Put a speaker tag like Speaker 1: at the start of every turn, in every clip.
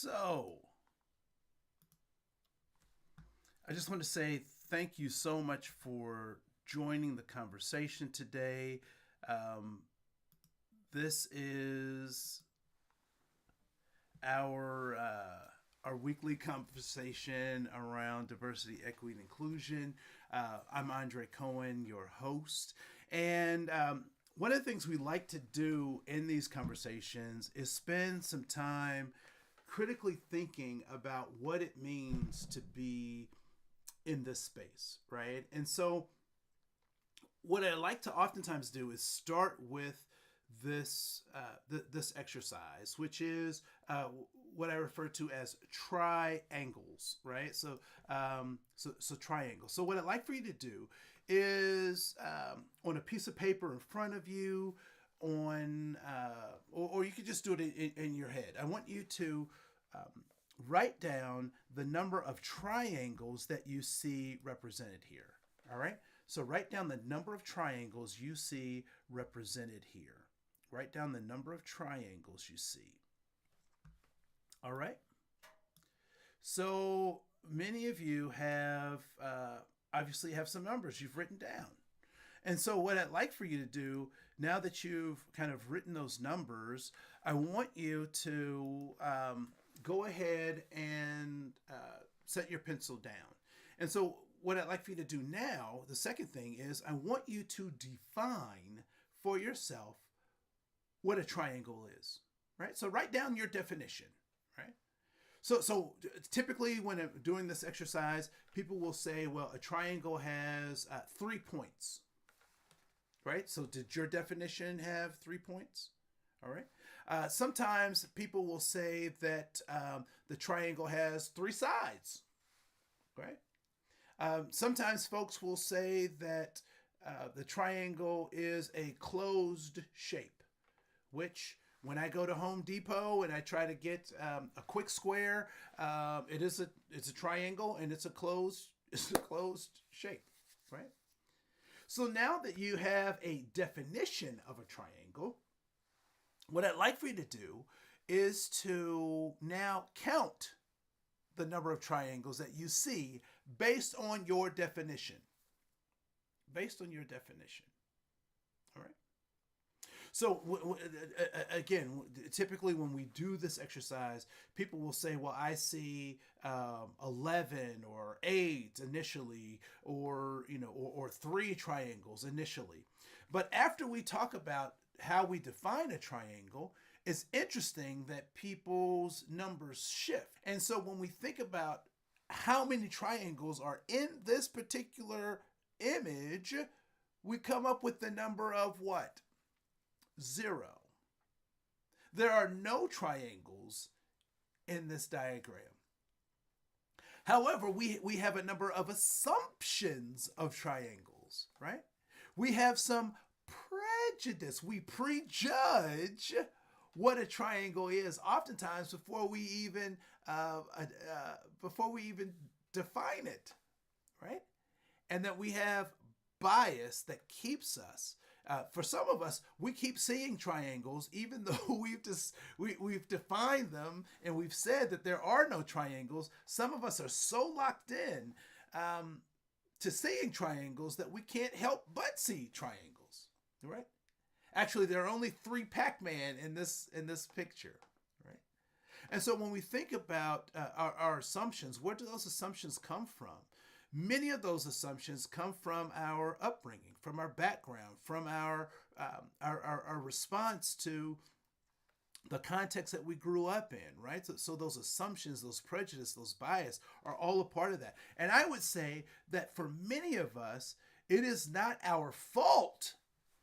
Speaker 1: So, I just want to say thank you so much for joining the conversation today. Um, this is our weekly conversation around diversity, equity, and inclusion. I'm Andre Koen, your host, and one of the things we like to do in these conversations is spend some time critically thinking about what it means to be in this space, right? And so, what I like to oftentimes do is start with this exercise, which is what I refer to as triangles, right? So triangles. So what I'd like for you to do is on a piece of paper in front of you, or you could just do it in your head. I want you to write down the number of triangles that you see represented here. All right. So write down the number of triangles you see represented here. Write down the number of triangles you see. All right. So many of you have obviously have some numbers you've written down. And so what I'd like for you to do, now that you've kind of written those numbers, I want you to go ahead and set your pencil down. And so what I'd like for you to do now, the second thing is I want you to define for yourself what a triangle is, right? So write down your definition, right? So typically when I'm doing this exercise, people will say, well, a triangle has 3 points, right? So did your definition have 3 points? All right. Sometimes people will say that the triangle has 3 sides, right? Sometimes folks will say that the triangle is a closed shape, which when I go to Home Depot and I try to get a quick square, it's a triangle and it's a closed shape, right? So now that you have a definition of a triangle, what I'd like for you to do is to now count the number of triangles that you see based on your definition. Based on your definition. All right. So again, typically when we do this exercise, people will say, well, I see 11 or 8 initially, or 3 triangles initially. But after we talk about how we define a triangle, it's interesting that people's numbers shift. And so when we think about how many triangles are in this particular image, we come up with the number of what? 0. There are no triangles in this diagram. However, we have a number of assumptions of triangles, right? We have some prejudice. We prejudge what a triangle is oftentimes before we even define it, right? And that we have bias that keeps us. For some of us, we keep seeing triangles even though we've defined them and we've said that there are no triangles. Some of us are so locked in to seeing triangles that we can't help but see triangles, right? Actually, there are only 3 Pac-Man in this picture, right? And so when we think about our assumptions, where do those assumptions come from? Many of those assumptions come from our upbringing, from our background, from our response to the context that we grew up in, right? So those assumptions, those prejudice, those bias are all a part of that. And I would say that for many of us, it is not our fault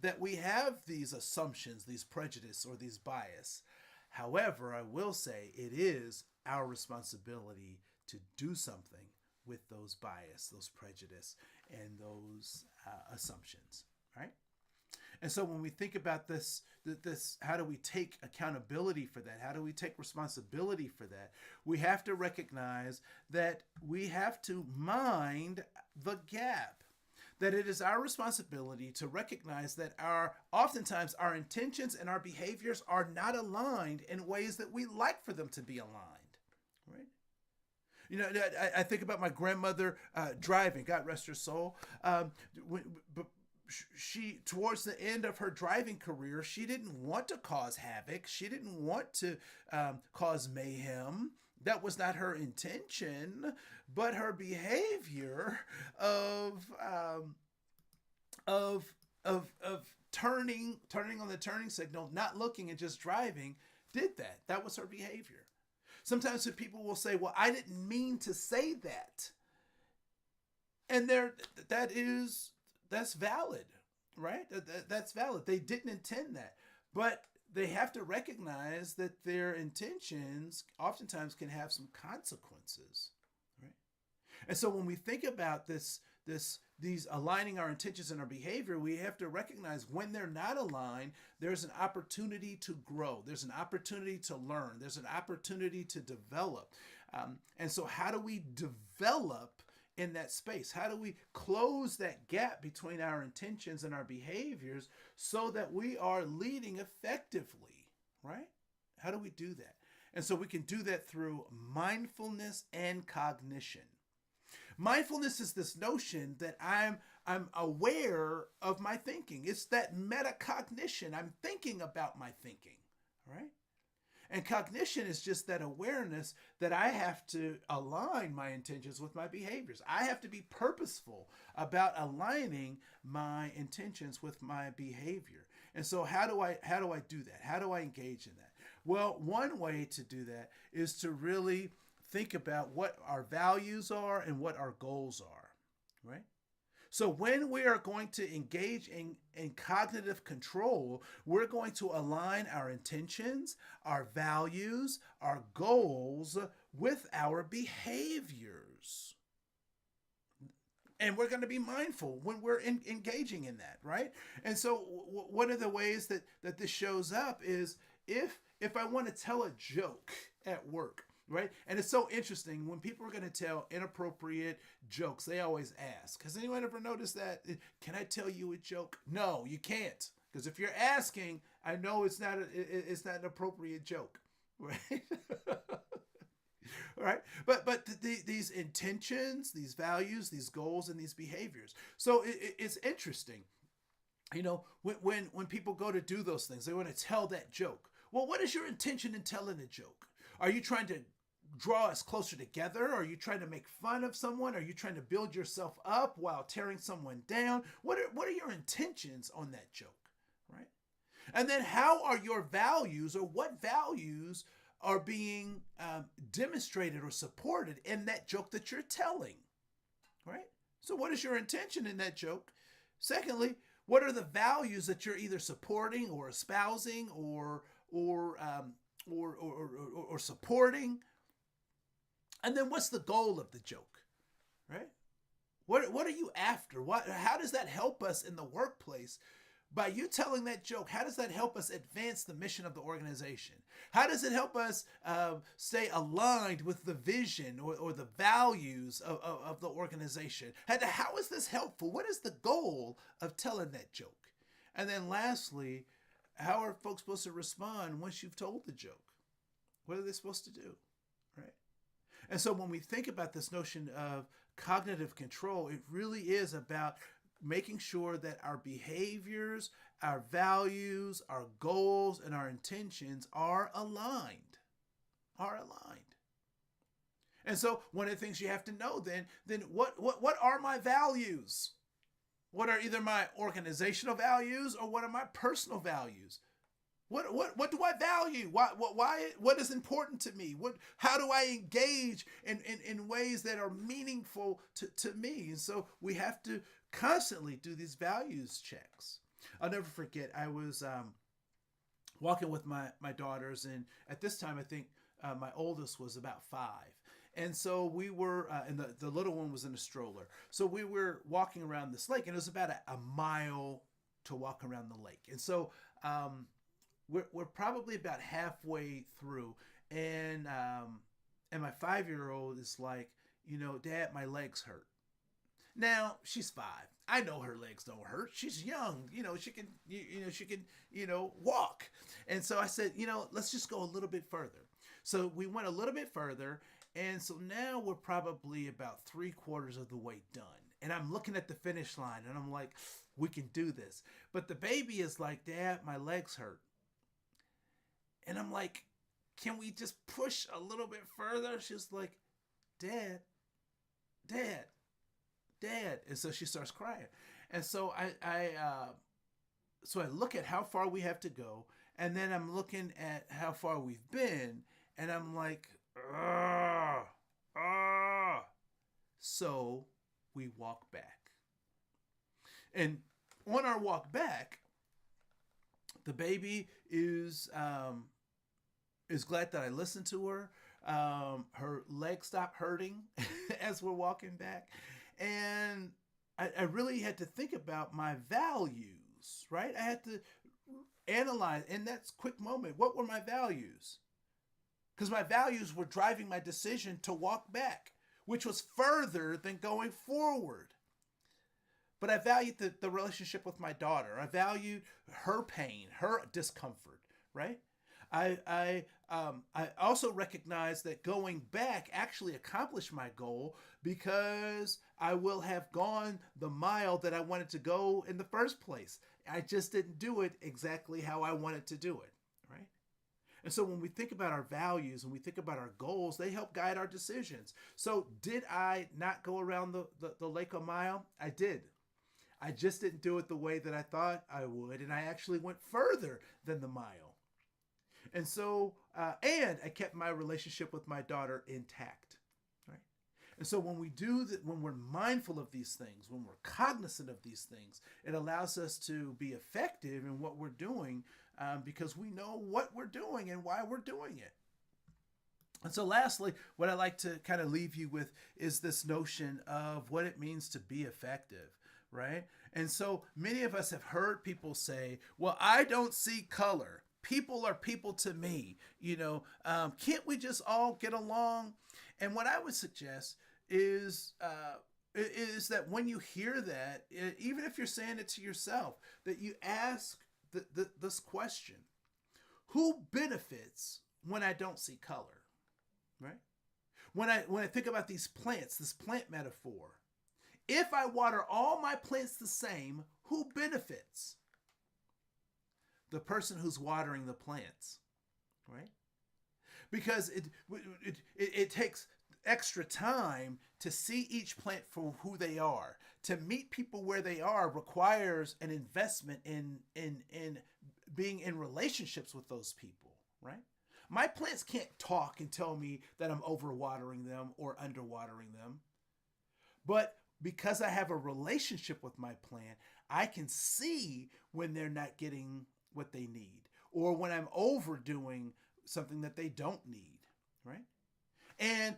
Speaker 1: that we have these assumptions, these prejudice, or these bias. However, I will say it is our responsibility to do something with those bias, those prejudice, and those assumptions, right? And so when we think about this, how do we take accountability for that? How do we take responsibility for that? We have to recognize that we have to mind the gap. That it is our responsibility to recognize that oftentimes our intentions and our behaviors are not aligned in ways that we like for them to be aligned. You know, I think about my grandmother driving. God rest her soul. When, but she, towards the end of her driving career, she didn't want to cause havoc. She didn't want to cause mayhem. That was not her intention, but her behavior of of of turning on the turning signal, not looking and just driving, did that. That was her behavior. Sometimes people will say, "Well, I didn't mean to say that," and that's valid, right? That's valid. They didn't intend that, but they have to recognize that their intentions oftentimes can have some consequences, right? And so when we think about these aligning our intentions and our behavior, we have to recognize when they're not aligned, there's an opportunity to grow. There's an opportunity to learn. There's an opportunity to develop. And so how do we develop in that space? How do we close that gap between our intentions and our behaviors so that we are leading effectively, right? How do we do that? And so we can do that through mindfulness and cognition. Mindfulness is this notion that I'm aware of my thinking. It's that metacognition. I'm thinking about my thinking, right? And cognition is just that awareness that I have to align my intentions with my behaviors. I have to be purposeful about aligning my intentions with my behavior. And so how do I do that? How do I engage in that? Well, one way to do that is to really think about what our values are and what our goals are, right? So when we are going to engage in cognitive control, we're going to align our intentions, our values, our goals with our behaviors. And we're going to be mindful when we're engaging in that, right? And so one of the ways that this shows up is if I want to tell a joke at work, right? And it's so interesting when people are going to tell inappropriate jokes, they always ask, has anyone ever noticed that? Can I tell you a joke? No, you can't. Because if you're asking, I know it's not an appropriate joke, right? Right? But these intentions, these values, these goals, and these behaviors. So it's interesting. You know, when people go to do those things, they want to tell that joke. Well, what is your intention in telling a joke? Are you trying to draw us closer together? Are you trying to make fun of someone? Are you trying to build yourself up while tearing someone down? What are your intentions on that joke, right? And then how are your values, or what values are being demonstrated or supported in that joke that you're telling, right? So what is your intention in that joke? Secondly, what are the values that you're either supporting or espousing or supporting? And then what's the goal of the joke, right? What are you after? How does that help us in the workplace? By you telling that joke, how does that help us advance the mission of the organization? How does it help us stay aligned with the vision or the values of the organization? How is this helpful? What is the goal of telling that joke? And then lastly, how are folks supposed to respond once you've told the joke? What are they supposed to do, right? And so when we think about this notion of cognitive control, it really is about making sure that our behaviors, our values, our goals, and our intentions are aligned. And so one of the things you have to know then what are my values? What are either my organizational values or what are my personal values? What do I value? What is important to me? How do I engage in ways that are meaningful to me? And so we have to constantly do these values checks. I'll never forget, I was walking with my daughters, and at this time I think my oldest was about 5. And so we were, and the little one was in a stroller. So we were walking around this lake, and it was about a mile to walk around the lake. And so we're probably about halfway through, and my 5-year-old is like, Dad, my legs hurt. Now she's 5. I know her legs don't hurt. She's young. She can walk. And so I said, let's just go a little bit further. So we went a little bit further, And so now we're probably about 3/4 of the way done. And I'm looking at the finish line and I'm like, we can do this. But the baby is like, Dad, my legs hurt. And I'm like, can we just push a little bit further? She's like, Dad, Dad, Dad. And so she starts crying. And so I look at how far we have to go. And then I'm looking at how far we've been. And I'm like, ah, ah. So we walk back. And on our walk back, the baby is glad that I listened to her. Her legs stopped hurting as we're walking back. And I really had to think about my values, right? I had to analyze in that quick moment, what were my values? Because my values were driving my decision to walk back, which was further than going forward. But I valued the relationship with my daughter. I valued her pain, her discomfort, right? I also recognized that going back actually accomplished my goal because I will have gone the mile that I wanted to go in the first place. I just didn't do it exactly how I wanted to do it, right? And so when we think about our values and we think about our goals, they help guide our decisions. So did I not go around the lake a mile? I did. I just didn't do it the way that I thought I would. And I actually went further than the mile. And so, and I kept my relationship with my daughter intact, right? And so when we do that, when we're mindful of these things, when we're cognizant of these things, it allows us to be effective in what we're doing because we know what we're doing and why we're doing it. And so lastly, what I like to kind of leave you with is this notion of what it means to be effective, right? And so many of us have heard people say, well, I don't see color. People are people to me, can't we just all get along? And what I would suggest is that when you hear that, even if you're saying it to yourself, that you ask this question: who benefits when I don't see color, right? When I think about these plants, this plant metaphor, if I water all my plants the same, who benefits? The person who's watering the plants, right? Because it takes extra time to see each plant for who they are. To meet people where they are requires an investment in being in relationships with those people, right? My plants can't talk and tell me that I'm overwatering them or underwatering them. But because I have a relationship with my plant, I can see when they're not getting what they need, or when I'm overdoing something that they don't need, right? And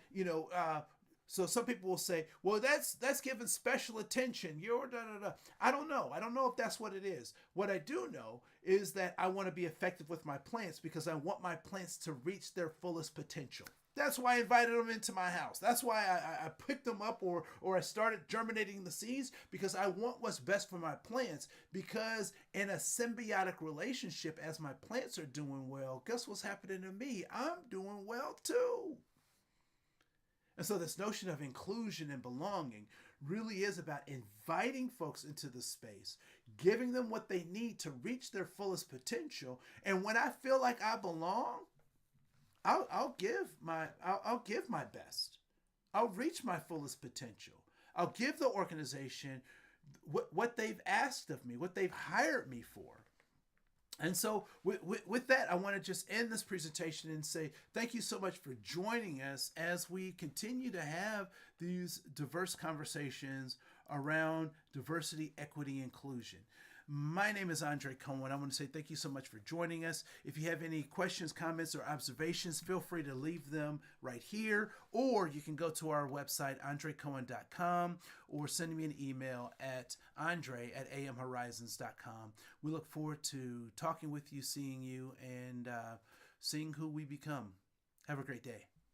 Speaker 1: so some people will say, well, that's giving special attention. You're da da da. I don't know if that's what it is. What I do know is that I want to be effective with my plants because I want my plants to reach their fullest potential. That's why I invited them into my house. That's why I picked them up or I started germinating the seeds, because I want what's best for my plants. Because in a symbiotic relationship, as my plants are doing well, guess what's happening to me? I'm doing well too. And so this notion of inclusion and belonging really is about inviting folks into the space, giving them what they need to reach their fullest potential. And when I feel like I belong, I'll give my best. I'll reach my fullest potential. I'll give the organization what they've asked of me, what they've hired me for. And so with that, I want to just end this presentation and say thank you so much for joining us as we continue to have these diverse conversations around diversity, equity, inclusion. My name is Andre Koen. I want to say thank you so much for joining us. If you have any questions, comments, or observations, feel free to leave them right here, or you can go to our website, andrecohen.com, or send me an email at andre@amhorizons.com. We look forward to talking with you, seeing you, and seeing who we become. Have a great day.